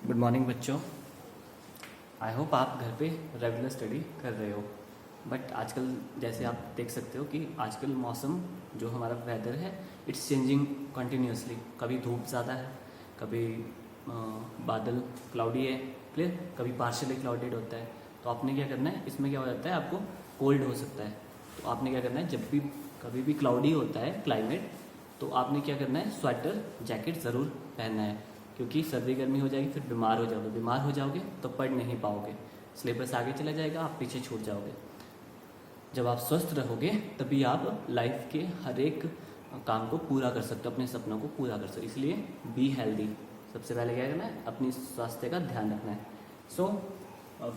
Good morning बच्चों। I hope आप घर पे रेगुलर स्टडी कर रहे हो। बट आजकल जैसे आप देख सकते हो कि आजकल मौसम जो हमारा वेदर है इट्स चेंजिंग कंटिन्यूसली। कभी धूप ज़्यादा है, कभी बादल क्लाउडी है, क्लियर, कभी पार्शियली क्लाउडेड होता है। तो आपने क्या करना है, इसमें क्या हो जाता है, आपको कोल्ड हो सकता है। तो आपने क्या करना है, जब भी कभी भी क्लाउडी होता है क्लाइमेट, तो आपने क्या करना है, स्वेटर जैकेट ज़रूर पहनना है, क्योंकि सर्दी गर्मी हो जाएगी, फिर बीमार हो जाओगे। बीमार हो जाओगे तो पढ़ नहीं पाओगे, सिलेबस आगे चला जाएगा, आप पीछे छूट जाओगे। जब आप स्वस्थ रहोगे तभी आप लाइफ के हर एक काम को पूरा कर सकते हो, अपने सपनों को पूरा कर सकते हो। इसलिए बी हेल्दी, सबसे पहले क्या करना है, अपनी स्वास्थ्य का ध्यान रखना है। So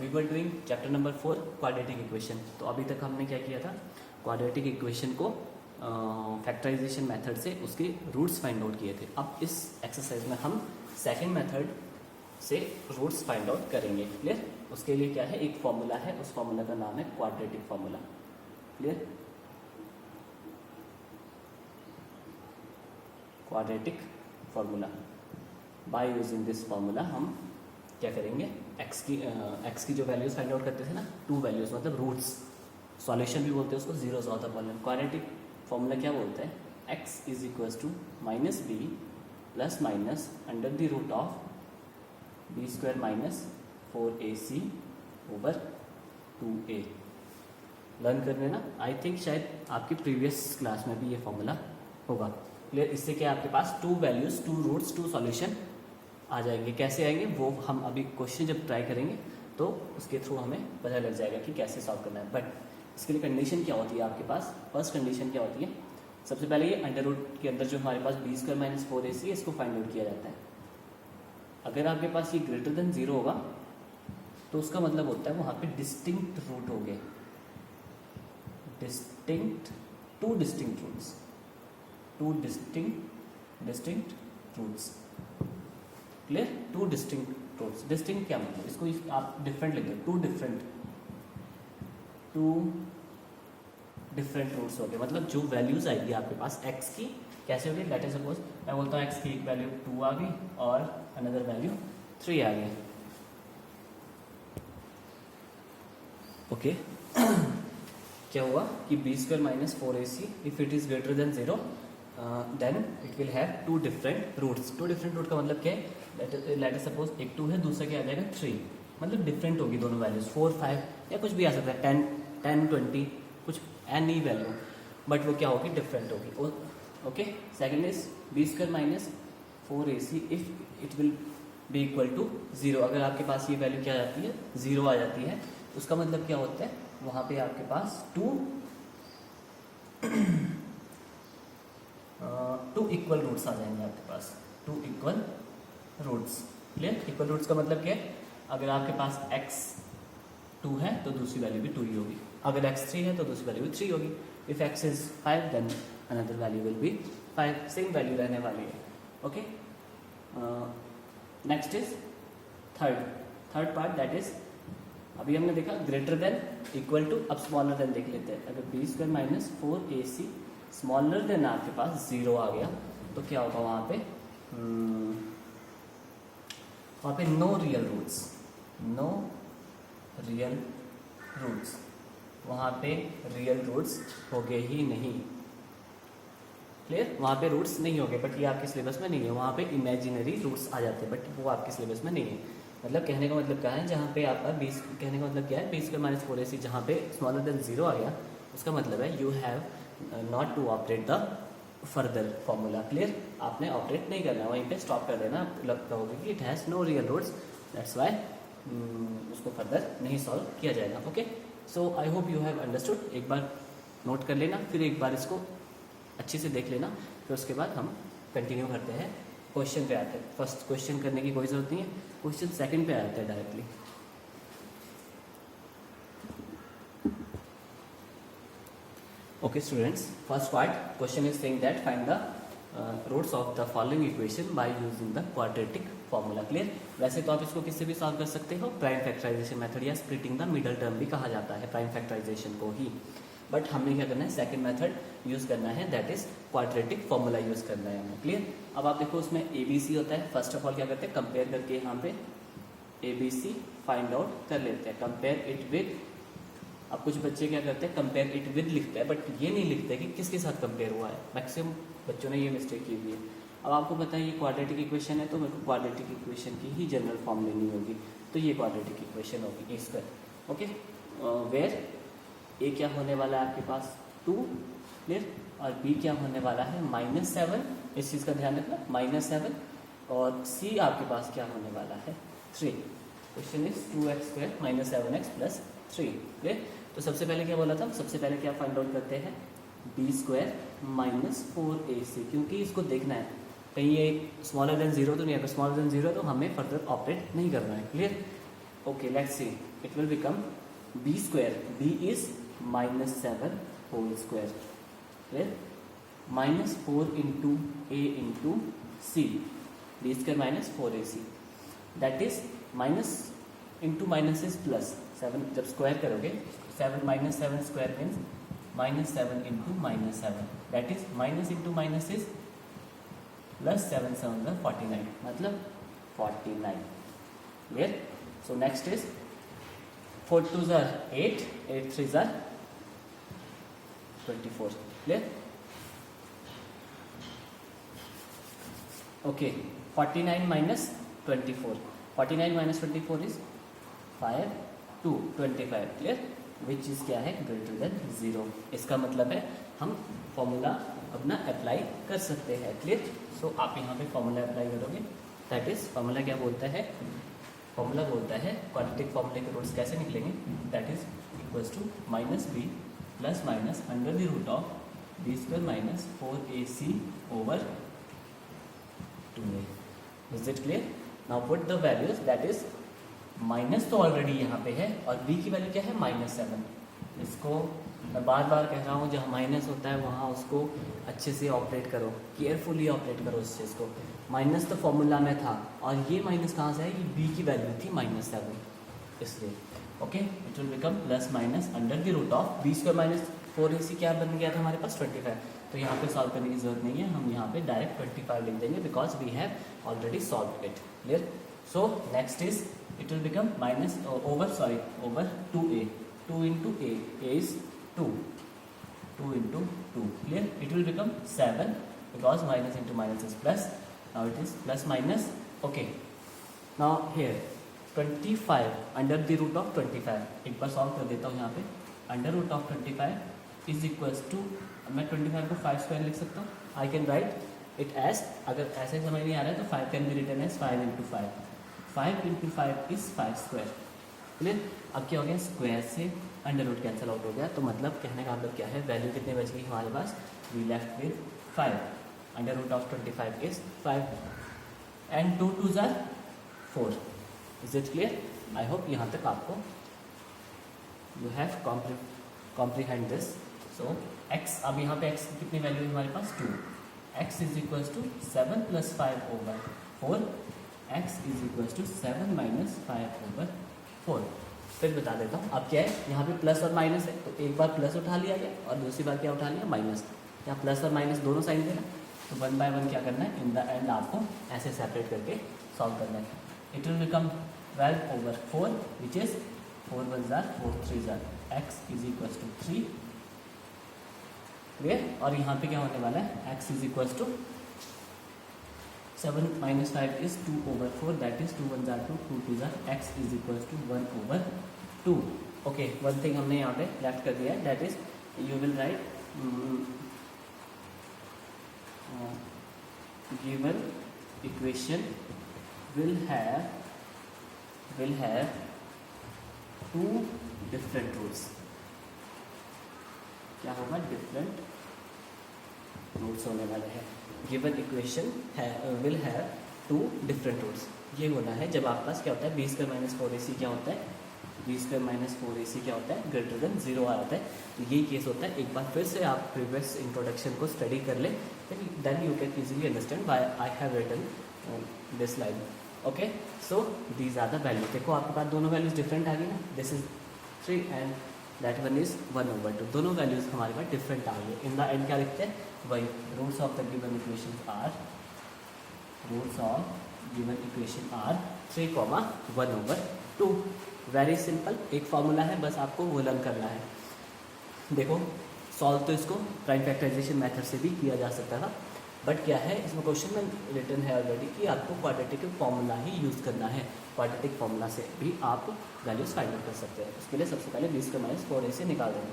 we were doing chapter number 4 quadratic equation. तो अभी तक हमने क्या किया था, क्वाड्रेटिक इक्वेशन को फैक्टराइजेशन मेथड से उसके रूट्स फाइंड आउट किए थे। अब इस एक्सरसाइज में हम सेकंड मेथड से रूट्स फाइंड आउट करेंगे। क्लियर? उसके लिए क्या है, एक फॉर्मूला है, उस फॉर्मूला का नाम है quadratic formula. Clear? Quadratic formula, by using this formula हम क्या करेंगे, एक्स की जो वैल्यूज फाइंड आउट करते थे ना, टू वैल्यूज मतलब रूट्स, सॉल्यूशन भी बोलते हैं उसको, zero of the quadratic formula क्या बोलता है, x is equal to minus B plus minus under the root of B square minus 4ac over 2a। Learn कर लेना, आई थिंक शायद आपकी प्रीवियस क्लास में भी ये फॉर्मूला होगा। क्लियर? इससे क्या आपके पास two values, two roots, two solution आ जाएंगे। कैसे आएंगे वो हम अभी क्वेश्चन जब ट्राई करेंगे तो उसके थ्रू हमें पता लग जाएगा कि कैसे सॉल्व करना है। बट इसके लिए कंडीशन क्या होती है आपके पास, फर्स्ट कंडीशन क्या होती है, सबसे पहले ये अंडर रूट के अंदर जो हमारे पास बी स्क्वायर माइनस 4ac है, इसको फाइंड आउट किया जाता है। अगर आपके पास ये ग्रेटर देन 0 होगा तो उसका मतलब होता है वहाँ पे डिस्टिंक्ट रूट हो गए, two distinct roots, two distinct roots. Clear? Two distinct roots. Distinct क्या मतलब, इसको आप डिफरेंट लिख दो, टू डिफरेंट रूट्स हो गए। मतलब जो वैल्यूज आएगी आपके पास x की, कैसे होगी, लेट अस सपोज मैं बोलता हूँ x की एक वैल्यू 2 आ गई और अनदर वैल्यू 3 आ गई। ओके क्या हुआ कि B square minus 4ac if it is greater than 0 then it will have two different roots. Two different root का मतलब क्या है, लेट अस सपोज एक 2 है, दूसरा क्या आ जाएगा 3, मतलब डिफरेंट होगी दोनों वैल्यूज, 4 5 या कुछ भी आ सकता है, 10 20 कुछ एनी वैल्यू, बट वो क्या होगी, डिफरेंट होगी। Okay, second is B square minus 4ac if it will be equal to 0। अगर आपके पास ये वैल्यू क्या आ जाती है, 0 आ जाती है, उसका मतलब क्या होता है, वहाँ पे आपके पास टू इक्वल रूट्स आ जाएंगे आपके पास, two equal roots. Clear? Equal roots का मतलब क्या है, अगर आपके पास x2 है तो दूसरी वैल्यू भी 2 ही होगी, अगर x3 है तो दूसरी वैल्यू भी 3 होगी। If x is 5 then another value will be 5, same value रहने वाली है। Okay, next is third part, that is अभी हमने देखा ग्रेटर देन इक्वल टू, अब स्मॉलर देन देख लेते हैं। अगर B square minus 4ac smaller than आपके पास 0 आ गया तो क्या होगा, वहाँ पे नो रियल रूट्स, वहाँ पे रियल रूट्स हो गए ही नहीं। क्लियर? वहाँ पे रूट्स नहीं हो गए, बट ये आपके सिलेबस में नहीं है। वहाँ पे इमेजिनरी रूट्स आ जाते हैं, बट वो आपके सिलेबस में नहीं है। मतलब कहने का मतलब क्या है, जहाँ पे आपका कहने का मतलब क्या है, बी स्क्वायर माइनस 4ac जहाँ पे स्मॉलर देन 0 आ गया, उसका मतलब है you have not to operate the further formula. Clear? आपने ऑपरेट नहीं करना, वहीं पे स्टॉप कर देना। लगता होगा कि it has no real roots, that's why उसको फर्दर नहीं सॉल्व किया जाएगा। Okay, so I hope you have understood. एक बार नोट कर लेना, फिर एक बार इसको अच्छे से देख लेना, फिर उसके बाद हम कंटिन्यू करते हैं, क्वेश्चन पे आते हैं। फर्स्ट क्वेश्चन करने की कोई ज़रूरत नहीं है, क्वेश्चन सेकंड पे आते हैं directly. Okay students, first part question is saying that find the roots of the following equation by using the quadratic formula. Clear? वैसे तो आप इसको किससे भी सॉल्व कर सकते हो, प्राइम फैक्टराइजेशन मेथड या स्प्लिटिंग द मिडल टर्म भी कहा जाता है प्राइम फैक्टराइजेशन को ही। बट हमें क्या करना है, सेकंड मेथड यूज़ करना है, that is quadratic formula use करना है हमें। क्लियर? अब आप देखो उसमें ABC होता है। फर्स्ट ऑफ ऑल क्या करते हैं, कंपेयर करके यहाँ पे ABC फाइंड आउट कर लेते हैं, कंपेयर इट विद। अब कुछ बच्चे क्या करते हैं, कंपेयर इट विद लिखते हैं, बट ये नहीं लिखते कि किसके साथ कंपेयर हुआ है। मैक्सिमम बच्चों ने ये मिस्टेक की हुई है। अब आपको पता है ये क्वाड्रेटिक इक्वेशन है, तो मेरे को क्वाड्रेटिक इक्वेशन की ही जनरल फॉर्म लेनी होगी, तो ये क्वाड्रेटिक इक्वेशन होगी ए स्क्वायर। ओके, वेयर ए क्या होने वाला है आपके पास 2, क्लियर, और बी क्या होने वाला है -7, इस चीज़ का ध्यान रखना, -7, और सी आपके पास क्या होने वाला है 3। Question is 2x² - 7x + 3, clear. तो सबसे पहले क्या बोला था, सबसे पहले क्या फाइंड आउट करते हैं, b² - 4ac, क्योंकि इसको देखना है कहीं ये स्मॉलर देन 0 तो नहीं है। अगर स्मॉलर देन 0 तो हमें फर्दर ऑपरेट नहीं करना है। Clear? Okay, let's see, it will become b², b is -7 whole square, clear, -4 × a × c, b² - 4ac, that is minus into minus is plus 7, जब स्क्वायर करोगे 7 -7 स्क्वायर means -7 × -7, that is minus into minus is plus 7 7 49, मतलब 49, clear. So next is 4 2s are 8, 8 3s are 24, clear. Okay, 49 - 24, 49 - 24 is 5 2 25, clear, which is क्या है, greater than 0। इसका मतलब है हम फॉर्मूला अपना अप्लाई कर सकते हैं, क्लियर। सो आप यहाँ पे फॉर्मूला अप्लाई करोगे, दैट इज फॉर्मूला क्या बोलता है, फॉर्मूला बोलता है क्वाड्रेटिक फॉर्मूले के रूट्स कैसे निकलेंगे, that is equals to -b plus minus under the root of b² - 4ac over 2a। Is it clear? Now put the values, that is minus तो ऑलरेडी यहाँ पे है और b की वैल्यू क्या है -7। इसको मैं बार बार कह रहा हूँ, जहाँ माइनस होता है वहाँ उसको अच्छे से ऑपरेट करो, केयरफुली ऑपरेट करो उस चीज़ को। माइनस तो फॉर्मूला में था और ये माइनस कहाँ से है, ये b की वैल्यू थी -7, इसलिए okay, it will become plus minus under the root of b² - 4ac क्या बन गया था हमारे पास 25। तो यहाँ पे सॉल्व करने की जरूरत नहीं है, हम यहाँ पे डायरेक्ट 25 लिख देंगे because we have already solve it, clear. So next is it will become over 2a, 2 × a is 2, 2 × 2, clear, it will become 7 because minus into minus is plus, now it is plus minus, okay, now here 25 under the root of 25, एक बार solve कर देता हूँ यहाँ पे, under root of 25 is equals to, मैं 25 को 5² लिख सकता हूँ, I can write it as, अगर ऐसे समझ नहीं आ रहा है तो 5 can be written as 5 × 5, 5 × 5 is 5², clear. अब क्या हो गया, स्क्वायर से अंडर रूट कैंसिल आउट हो गया, तो मतलब कहने का मतलब क्या है, वैल्यू कितनी बच गई हमारे पास, we left with 5, under root of 25 is 5 and 2 2s are 4। Is it clear? I hope यहाँ तक आपको you have comprehend this. So x, अब यहाँ पे x की कितनी वैल्यू है हमारे पास 2, x is equals to 7 + 5 over 4, x is equals to 7 - 5 over 4। फिर बता देता हूँ, अब क्या है, यहाँ पे प्लस और माइनस है, तो एक बार प्लस उठा लिया गया और दूसरी बार क्या उठा लिया, माइनस। यहाँ प्लस और माइनस दोनों साइन देना, तो 1 by 1 क्या करना है, इन द एंड आपको ऐसे सेपरेट करके सॉल्व करना है। It will become 12 over 4 which is 4 1s are 4 3s are, x is equals to 3, clear. और यहाँ पे क्या होने वाला है, x is equals to 7 - 5 is 2 over 4, that is 2 1s are 2, 2 2s are, x is equals to 1 over 2। Okay, one thing हमने यहाँ पे लेफ्ट कर दिया है, that is you will write given equation will have 2 different roots। क्या होगा, different roots होने वाले हैं। Given equation will have 2 different roots. ये होना है जब आपके पास क्या होता है, b² - 4ac क्या होता है, b² - 4ac क्या होता है, ग्रेटर देन 0 आ जाता है। तो यही केस होता है। एक बार फिर से आप प्रीवियस इंट्रोडक्शन को स्टडी कर लें, then you can easily understand why I have written this line. Okay, so these are the values. देखो आपके पास दोनों वैल्यूज डिफरेंट आ गई ना, this is 3 and that one is 1/2। दोनों वैल्यूज हमारे पास डिफरेंट आ गए। इन द एंड क्या लिखते हैं, वही roots of the given equation are 3, 1/2। Very simple, एक फॉर्मूला है, बस आपको वो लर्न करना है। देखो सॉल्व तो इसको प्राइम फैक्टराइजेशन मेथड से भी किया जा सकता था, बट क्या है इसमें क्वेश्चन में रिटर्न है ऑलरेडी कि आपको क्वाड्रेटिक फॉर्मूला ही यूज़ करना है। क्वाड्रेटिक फॉर्मूला से भी आप वैल्यूज फाइंड आउट कर सकते हैं। उसके लिए सबसे पहले 20 का -4a से निकाल देंगे,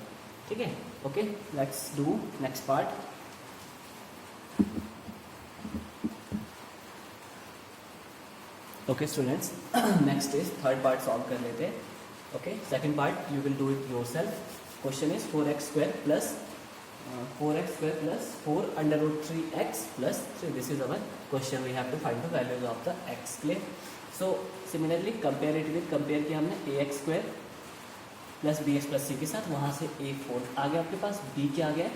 ठीक है। Okay, let's do next part. Okay students, next is third part solve कर लेते हैं। Okay, second part you will do it yourself. Question is 4x² plus 4/√3x plus 3. This is our question. We have to find the values of the x. Clear? So similarly compare it with, compare किया हमने ax² plus bx plus c के साथ, वहाँ से a4 आ गया आपके पास, b क्या आ गया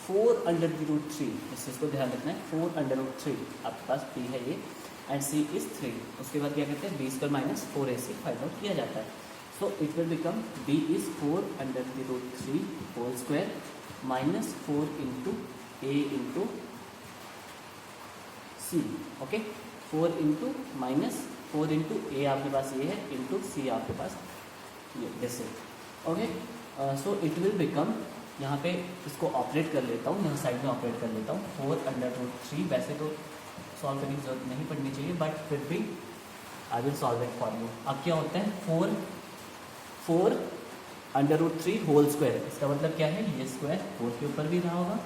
4/√3। इस चीज़ को ध्यान रखना है, 4/√3 आपके पास b है ये, एंड c इज 3। उसके बाद क्या करते हैं, b² -4ac फाइंड आउट किया जाता है। So it will become b is 4/√3 whole square -4 into a into c. Okay, 4 into -4 into a आपके पास ये है, इंटू सी आपके पास ये, this is okay. So it will become, यहाँ पे इसको ऑपरेट कर लेता हूँ, यहाँ साइड में ऑपरेट कर लेता हूँ, 4/√3। वैसे तो सॉल्व करने की जरूरत नहीं पड़नी चाहिए, बट फिर भी I will solve it for you. अब क्या होता है, 4/√3 होल स्क्वायर, इसका मतलब क्या है, ये स्क्वायर 4 के ऊपर भी रहा होगा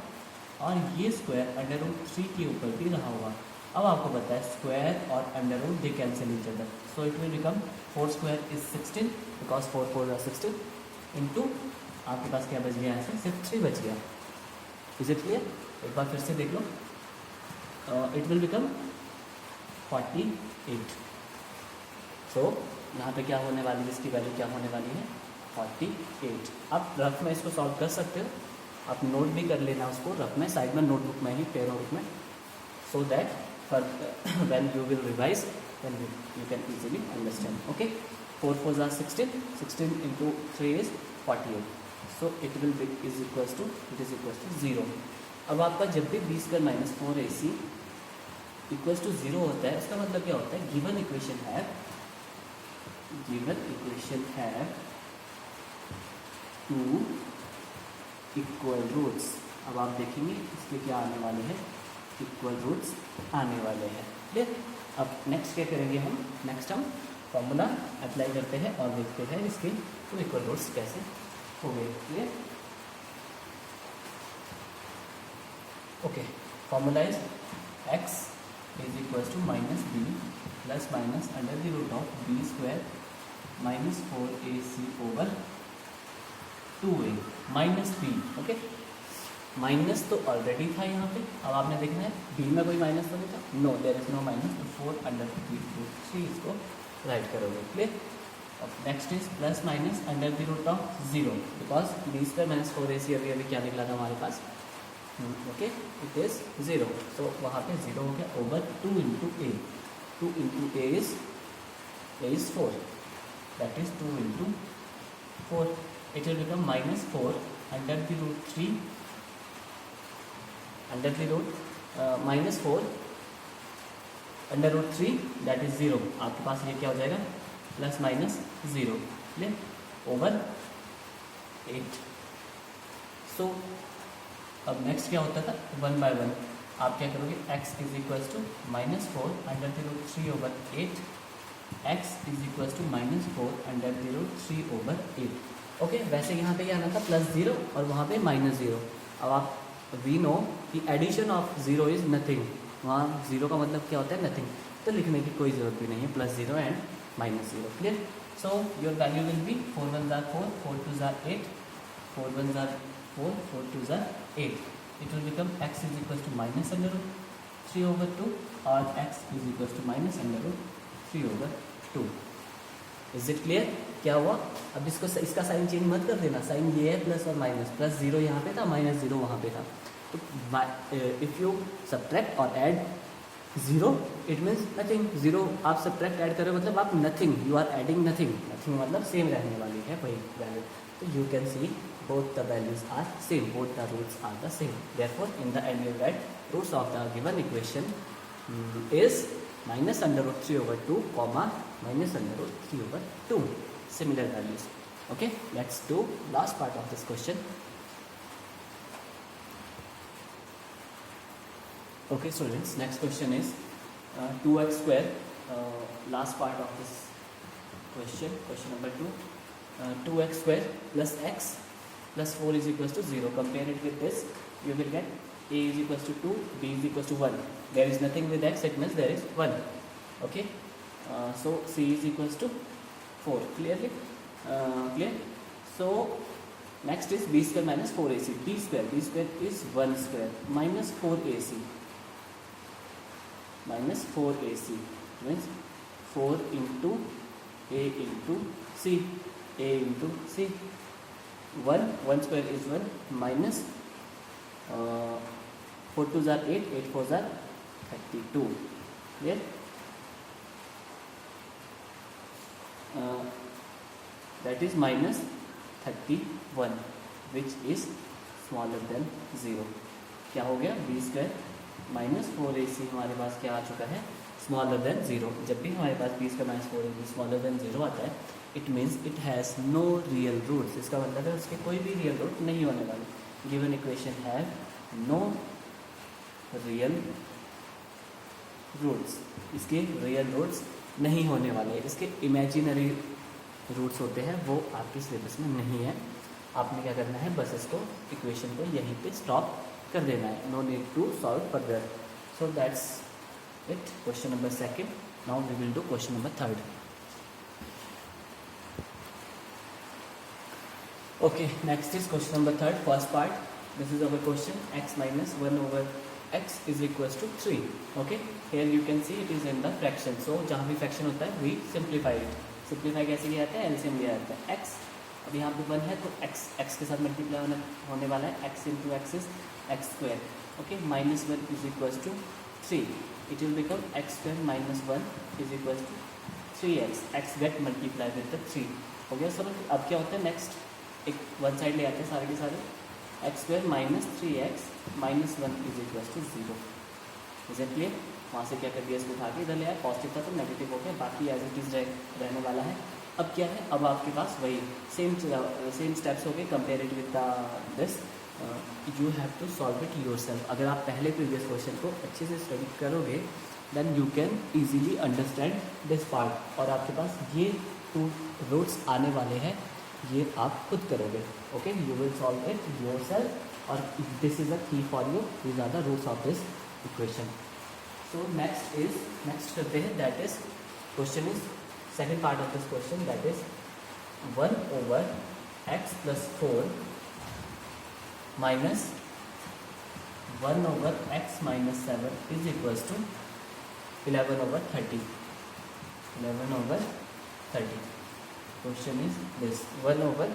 और ये स्क्वायर √3 के ऊपर भी रहा होगा। अब आपको पता है स्क्वायर और under root they cancel each other, so it will become 4 square is 16 because 4 4 16 into आपके पास क्या बच गया, यहाँ से सिर्फ 3 बच गया। Is it clear? एक बार फिर से देख लो, इट विल बिकम 48। सो यहाँ पे क्या होने वाली है, इसकी वैल्यू क्या होने वाली है, 48। आप रफ में इसको सॉल्व कर सकते हो, आप नोट भी कर लेना उसको रफ में, साइड में नोटबुक में ही, पेन नोटबुक में, so that for when you will revise then you can easily understand. Okay, 4 4 are 16, 16 into 3 is 48, so it will be is equals to 0। अब आपका जब भी 20 का -4ac इक्वल्स टू 0 होता है, उसका मतलब क्या होता है, गिवन इक्वेशन है टू इक्वल रूट्स। अब आप देखेंगे इसके क्या आने वाले हैं, इक्वल रूट्स आने वाले हैं। क्लियर? अब नेक्स्ट क्या करेंगे हम, नेक्स्ट हम फॉर्मूला अप्लाई करते हैं और देखते हैं इसके टू इक्वल रूट्स कैसे हो गए। Clear? Okay, formula is x is equals to -b plus minus under the root of b square -4ac over 2a minus b। Okay, minus तो ऑलरेडी था यहाँ पे, अब आपने देखना है b में कोई माइनस तो नहीं था, no there is no minus, तो 4/√3 इसको राइट करोगे। क्लियर? अब next is plus minus under the root of 0 because b² -4ac अभी अभी क्या निकला था हमारे पास, ओके, इट इज 0, तो वहाँ पे 0 हो गया over 2 into a। 2 into a is 4, that is 2 into 4। It will become -4 under the root 3 under the root -4 under root 3 that is 0। आपके पास ये क्या हो जाएगा, +-0 ओवर 8। सो अब नेक्स्ट क्या होता था, 1 by 1 आप क्या करोगे, x is equals to -4 under the root 3 over 8, x is equals to -4 under the root 3 over 8। Okay, वैसे यहाँ पे क्या आना था, +0 और वहाँ पे -0। अब आप वी नो कि एडिशन ऑफ 0 इज नथिंग, वहाँ 0 का मतलब क्या होता है, नथिंग, तो लिखने की कोई ज़रूरत भी नहीं है, +0 and -0। Clear? So your value will B 4 1 are 4, 4 2 are 8, 4 1 are 4, 4 2 are 8। It will become x is equals to -√3 over 2 और x is equals to -√3 over 2। Is it clear? क्या हुआ, अब इसको इसका साइन चेंज मत कर देना, साइन ये है प्लस और माइनस, +0 यहाँ पे था, -0 वहाँ पे था, तो इफ़ यू सब्ट्रैक्ट और add zero it means nothing, zero आप सब्ट्रैक्ट ऐड कर रहे हो मतलब आप nothing, you are adding nothing, nothing मतलब सेम रहने वाली है वही वैल्यू। तो you can see both the values are same, both the roots are the same. Therefore, in the end you write roots of the given equation is minus under root 3 over 2, comma minus under root 3 over 2. Similar values. Okay, let's do last part of this question. Okay, students, next question is 2x square. Last part of this question, question number 2. 2x square plus x plus 4 is equals to 0. Compare it with this. You will get a is equals to 2, b is equals to 1. There is nothing with x, it means there is 1. Okay. So c is equals to 4. Clearly? Clear? So next is b square minus 4ac. b square is 1 square minus 4ac. Minus 4ac means 4 into a into c. a into c. 1 square is 1 minus 4 2s are 8, 8 4s are 32. Clear? That is minus 31 which is smaller than 0. क्या हो गया? b square minus 4ac हमारे पास क्या आ चुका है? Smaller than 0. जब भी हमारे पास b square minus 4ac smaller than 0 आता है, it means it has no real roots. इसका मतलब है उसके कोई भी रियल रूट नहीं होने वाले. Given equation have no real roots. इसके रियल रूट्स नहीं होने वाले. इसके इमेजिनरी रूट्स होते हैं, वो आपके सिलेबस में नहीं है. आपने क्या करना है, बस इसको इक्वेशन को यहीं पे स्टॉप कर देना है. No need to solve further. So that's it. Question number second. Now we will do question number third. Okay, next is question number third, first part. This is our question, x minus 1 over x is equals to 3. Okay, here you can see it is in the fraction. So जहाँ भी fraction होता है we simplify it. Simplify कैसे किया जाता है? LCM लिया जाता है. x अब यहाँ पे 1 है तो x के साथ मल्टीप्लाई होने वाला है. x into x is x square. Okay, minus 1 is equals to 3. It will become x square minus 1 is equals to 3x. x get multiply with the 3. हो गया सर. अब क्या होता है नेक्स्ट, एक वन साइड ले आते हैं सारे के सारे. X square minus 3x minus 1 is equal to 0. Is it clear? वहाँ से क्या कर दिया, इसको उठा के इधर ले आया. पॉजिटिव था तो नेगेटिव हो गया, बाकी एज इट इज रहने वाला है. अब क्या है, अब आपके पास वही सेम स्टेप्स हो गए. Compare it with this. You have to solve it yourself. अगर आप पहले प्रीवियस क्वेश्चन को अच्छे से स्टडी करोगे then you can easily understand this part. और आपके पास ये 2 रूट्स आने वाले हैं, ये आप खुद करोगे. Okay, you will solve it yourself और this is a key for you. These are the roots of this equation. So next करते हैं, that is question is second part of this question, that is 1 over x plus 4 minus 1 over x minus 7 is equals to 11 over 30. 11 over 30. Question is this: 1 over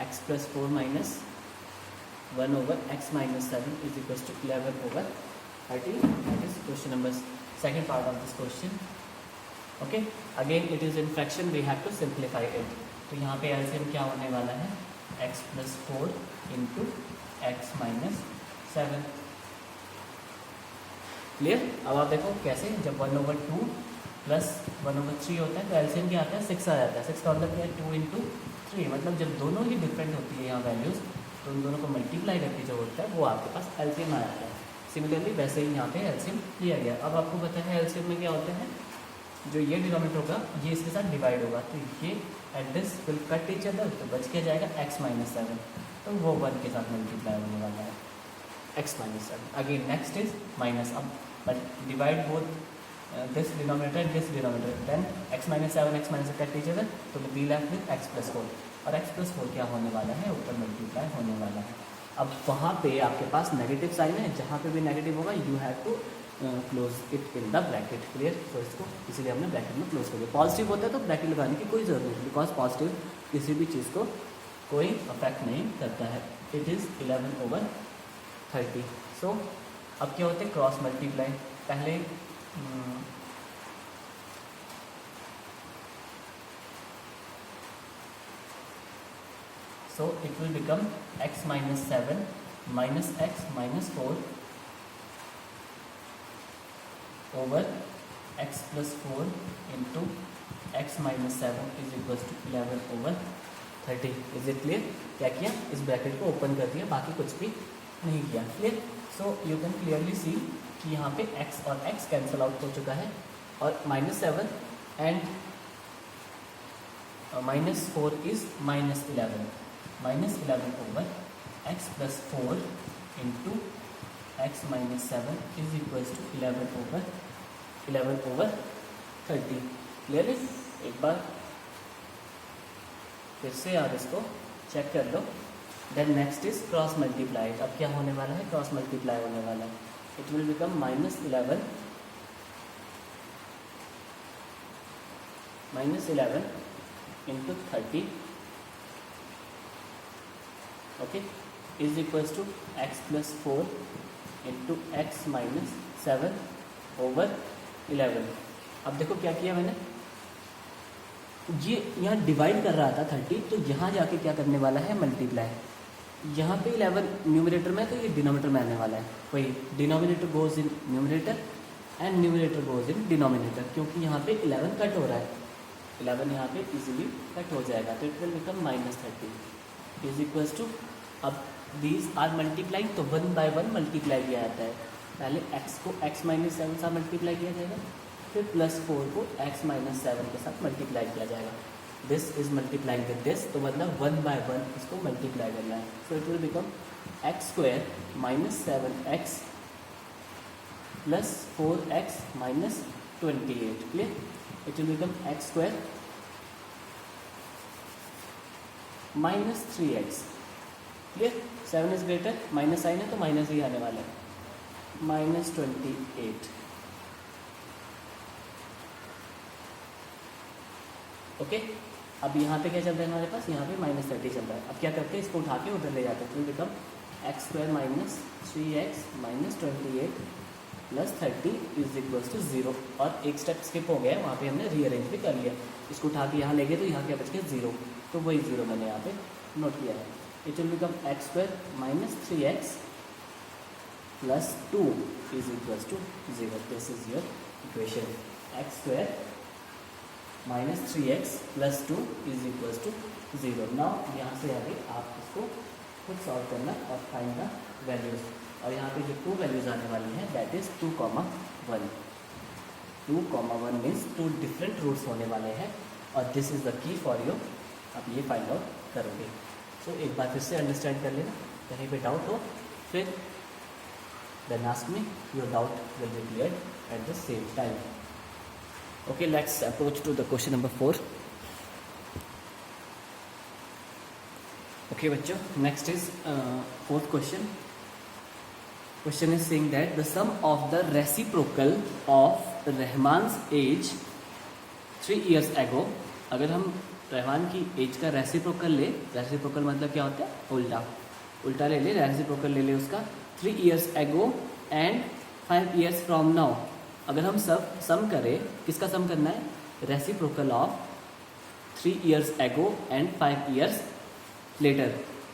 x plus 4 minus 1 over x minus 7 is equals to 11 over 30. That is question number second part of this question. Okay, again it is in fraction, we have to simplify it. तो यहाँ पे LCM क्या होने वाला है, x plus 4 into x minus 7. Clear? अब आप देखो कैसे, जब 1 over 2 प्लस 1 over 3 होता है तो LCM क्या आता है, 6 आ जाता है. 6 का मतलब क्या है, 2 into 3. मतलब जब दोनों ही डिफरेंट होती है यहाँ वैल्यूज़, तो उन दोनों को मल्टीप्लाई करके जो होता है वो आपके पास LCM आ जाता है. सिमिलरली वैसे ही यहाँ पे LCM लिया गया. अब आपको पता है LCM में क्या होता है, जो ये डिनोमिनेटर होगा ये इसके साथ डिवाइड होगा, तो ये at this will cut each other, तो बच के जाएगा x minus 7, तो वो 1 के साथ मल्टीप्लाई होने वाला है, x minus 7. Again next is minus. अब but divide both this denominator this denominator, then x minus 7 x minus 7 cut each other, तो be left with x plus 4. और x plus 4 क्या होने वाला है, ऊपर मल्टीप्लाई होने वाला है. अब वहाँ पे आपके पास नेगेटिव साइन है, जहाँ पे भी नेगेटिव होगा you have to close it in the bracket. Clear? तो इसको इसीलिए हमने ब्रैकेट में क्लोज कर दिया. पॉजिटिव होता है तो ब्रैकेट लगाने की कोई ज़रूरत नहीं, बिकॉज पॉजिटिव किसी भी चीज़ को कोई अफेक्ट नहीं करता है. It is 11 over 30. सो अब क्या होता है, क्रॉस मल्टीप्लाई. पहले So it will become x minus 7 minus x minus 4 over x plus 4 into x minus 7 is equals to 11 over 30. Is it clear? क्या किया, इस ब्रैकेट को ओपन कर दिया, बाकी कुछ भी नहीं किया. Clear? So you can clearly see कि यहाँ पे x और x कैंसिल आउट हो चुका है और -7 and -4 is -11. -11 over x plus 4 into x minus 7 is equals to 11 over 30. Clear? एक बार फिर से यार इसको चेक कर लो. Then next is cross multiply. अब क्या होने वाला है, क्रॉस मल्टीप्लाई होने वाला है. It will become -11 into 30 okay is equals to x plus 4 into x minus 7 over 11. अब देखो क्या किया मैंने, ये यहाँ डिवाइड कर रहा था 30, तो यहाँ जाके क्या करने वाला है, मल्टीप्लाई. यहाँ पे 11 न्यूमरेटर में, तो ये डिनोमिनेटर में आने वाला है. वही denominator goes in numerator and numerator goes in denominator, क्योंकि यहाँ पे 11 कट हो रहा है. 11 यहाँ पे इजीली कट हो जाएगा, तो it will become -30 is equals to. अब दीज आर मल्टीप्लाइंग, तो 1 by 1 मल्टीप्लाई किया जाता है. पहले x को x minus 7 से मल्टीप्लाई किया जाएगा, फिर +4 को x minus 7 के साथ मल्टीप्लाई किया जाएगा. This is multiplying with this, तो मतलब 1 by 1 इसको मल्टीप्लाई करना है. So it will become x² minus 7x plus 4x minus 28. Clear? It will become x² minus 3x. Clear? 7 is greater, minus sign है तो माइनस ही आने वाला है. -28. ओके. अब यहाँ पे क्या चल रहा है हमारे पास, यहाँ पे -30 चल रहा है. अब क्या करते हैं, इसको उठा के उधर ले जाते हैं. तो become x² minus 3x minus 28 plus 30 is equals to 0. और एक स्टेप स्किप हो गया है, वहाँ पे हमने रीअरेंज भी कर लिया. इसको उठा के यहाँ ले गए तो यहाँ क्या बच गया 0, तो वही 0 मैंने यहाँ पे नोट किया है. It will become x² minus 3x plus 2 is equals to 0. This is your equation. x² minus 3x plus 2 is equals to 0. Now यहाँ से आगे आप इसको खुद सॉल्व करना और फाइंड द वैल्यूज. और यहाँ पे जो 2 वैल्यूज आने वाली हैं that is 2,1. 2,1 means 2 different roots होने वाले हैं और this is the key for you. आप ये फाइंड आउट करोगे. सो एक बार फिर से अंडरस्टैंड कर लेना. कहीं पे डाउट हो फिर then ask me, your doubt will be cleared at the same time. Okay, let's approach to the question number 4. Okay bachcho, next is fourth question. Question is saying that the sum of the reciprocal of Rahman's age 3 years ago. अगर हम रहमान की as का reciprocal ले, reciprocal मतलब क्या होता है, उल्टा ले ले, रेसिप्रोकल ले ले उसका 3 years ago and 5 years from now. अगर हम सब सम करें, किसका सम करना है, reciprocal of 3 years ago and 5 years later.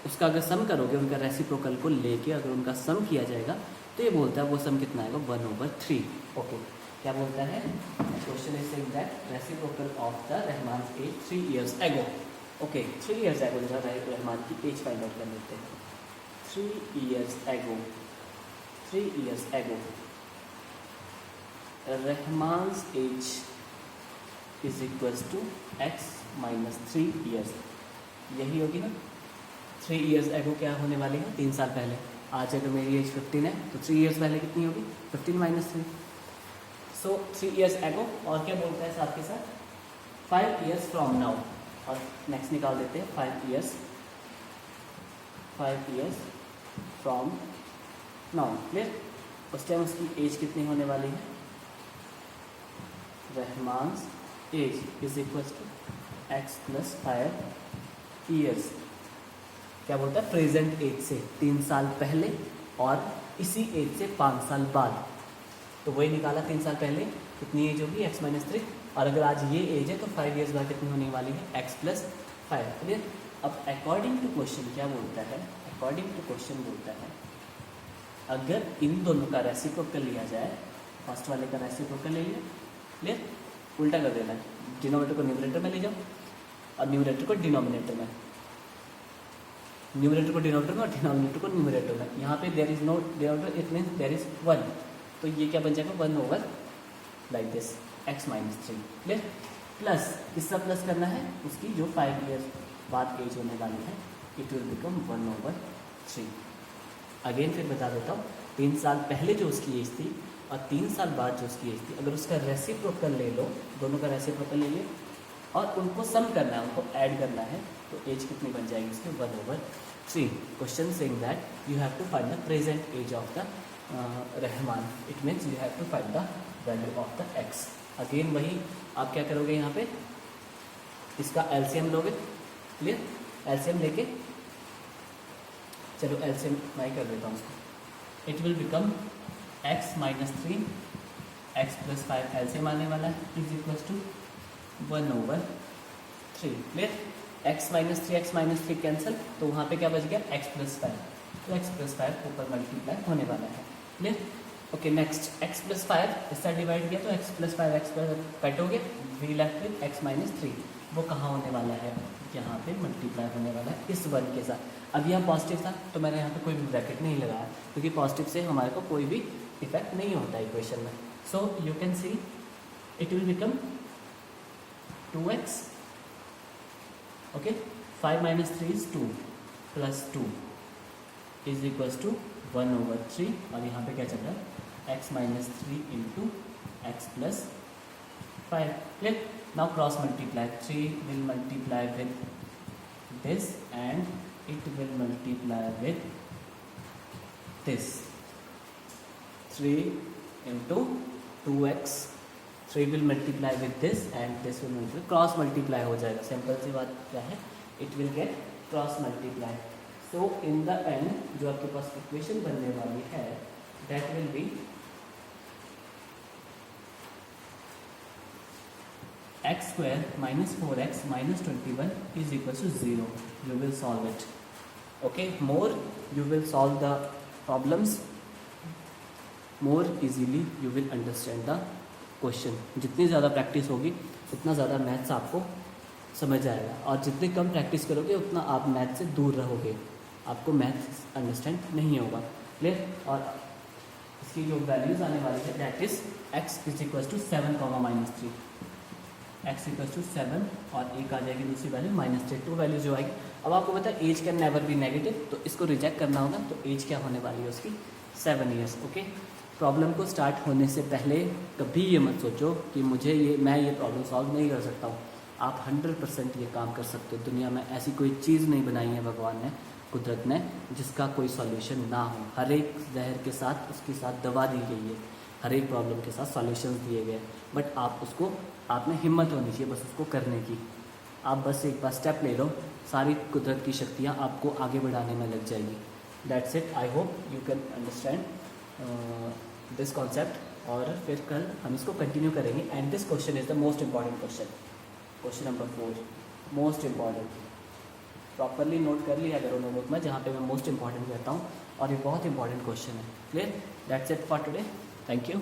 उसका अगर सम करोगे, उनका रेसिप्रोकल को लेके अगर उनका सम किया जाएगा तो ये बोलता है वो सम कितना आएगा, 1/3. ओके, क्या बोलता है, question is saying that reciprocal of the Rahman age 3 years ago. Okay, 3 years ago जो रहमान की एज फाइंड आउट कर लेते हैं. 3 years ago, 3 years ago, Rahman's age is equals to x minus 3 years. यही होगी ना. 3 years ago क्या होने वाली है, 3 साल पहले. आज अगर मेरी एज 15 है तो 3 years पहले कितनी होगी, 15 minus 3. सो 3 years ago. और क्या बोलता है साथ के साथ 5 years from now. और नेक्स्ट निकाल देते हैं 5 years फ्रॉम नाउ. क्लियर? उस टाइम उसकी एज कितनी होने वाली है, Rahman's age is equals to x plus 5 years. क्या बोलता है, प्रेजेंट एज से 3 साल पहले और इसी एज से 5 साल बाद. तो वही निकाला 3 साल पहले, कितनी एज होगी x-3, और अगर आज ये एज है तो 5 ईयर्स बाद कितनी होने वाली है x+5। क्लियर। अब अकॉर्डिंग टू क्वेश्चन क्या बोलता है, अकॉर्डिंग टू क्वेश्चन बोलता है अगर इन दोनों का रेसिप्रोकल लिया जाए, फर्स्ट वाले का रेसिप्रोकल ले लिया, क्लियर, उल्टा कर देना है, डिनोमिनेटर को न्यूमरेटर में ले जाओ और न्यूमरेटर को डिनोमिनेटर में, न्यूमरेटर को डिनोमिनेटर में और डिनोमिनेटर को न्यूमरेटर में। यहाँ पे there is no denominator, it means there is 1, तो ये क्या बन जाएगा 1 over like this x-3। Clear. Plus किसका प्लस करना है, उसकी जो 5 ईयर बाद एज होने वाली है, इट विल बिकम 1/3। अगेन फिर बता देता हूँ, 3 साल पहले जो उसकी एज थी और 3 साल बाद जो उसकी एज थी, अगर उसका रेसिप्रोकल ले लो, दोनों का रेसिप्रोकल ले लियो और उनको सम करना है, उनको ऐड करना है, तो एज कितनी बन जाएगी उसकी 1/3। Question saying that you have to find the present age of the Rahman, it means you have to find the value of the x. Again वही आप क्या करोगे, यहाँ पे इसका एलसीएम लोगे। क्लियर। एलसीएम लेके, चलो एलसीएम मैं कर देता हूँ उसको, it will become x-3 x+5 LCM आने वाला है is equal to 1/3। Clear. x-3 x-3 cancel, तो वहाँ पे क्या बच गया x+5, तो x+5 ऊपर मल्टीप्लाई होने वाला है। क्लियर। ओके नेक्स्ट, x+5 इसका डिवाइड किया तो x+5 कट हो गया, वी लेफ्ट विद x-3, वो कहाँ होने वाला है, यहाँ पे मल्टीप्लाई होने वाला है इस 1 के साथ। अब यहाँ पॉजिटिव था तो मैंने यहाँ पे कोई भी ब्रैकेट नहीं लगाया, क्योंकि पॉजिटिव से हमारे को कोई भी इफेक्ट नहीं होता है इक्वेशन में। So you can see it will become 2x, okay, 5 - 3 is 2 plus 2 is equals to 1/3, और यहाँ पे क्या चल रहा है x-3 into x+5। Clear. Now cross multiply, 3 will multiply with this and it will multiply with this, 3 into 2x, 3 will multiply with this and this will multiply, cross multiply हो जाएगा। Simple सी बात क्या है, it will get cross multiply. So in the end जो आपके पास equation बनने वाली है that will be x² - 4x - 21 is equal to 0. You will solve it. Okay, more you will solve the problems, more easily you will understand the question. जितनी ज़्यादा practice होगी उतना ज़्यादा मैथ्स आपको समझ आएगा, और जितनी कम प्रैक्टिस करोगे उतना आप मैथ से दूर रहोगे, आपको मैथ्स अंडरस्टैंड नहीं होगा। क्लियर। और इसकी जो वैल्यूज़ आने वाली है दैट इज x = 7, -3, x = 7 और एक आ जाएगी दूसरी वैल्यू -3, 2 वैल्यू जो आएगी। अब आपको पता है age can never be negative, तो इसको रिजेक्ट करना होगा, तो एज क्या होने वाली है उसकी 7 ईयर्स। ओके। प्रॉब्लम को स्टार्ट होने से पहले कभी ये मत सोचो कि मैं ये प्रॉब्लम सॉल्व नहीं कर सकता हूँ। आप 100% ये काम कर सकते हो। दुनिया में ऐसी कोई चीज़ नहीं बनाई है भगवान ने, कुदरत ने, जिसका कोई सॉल्यूशन ना हो। हर एक जहर के साथ उसके साथ दवा दी गई है, हर एक प्रॉब्लम के साथ सॉल्यूशंस दिए गए, बट आप में हिम्मत होनी चाहिए बस उसको करने की। आप बस एक बार स्टेप ले लो, सारी कुदरत की शक्तियाँ आपको आगे बढ़ाने में लग जाएगी। That's it. I hope you can understand this concept, और फिर कल हम इसको कंटिन्यू करेंगे। And this question is the most important question, question number 4, most important. Properly note कर लिया करो नोटबुक में, जहाँ पे मैं मोस्ट इंपॉर्टेंट कहता हूँ, और ये बहुत इंपॉर्टेंट क्वेश्चन है। Clear. That's it for today. Thank you.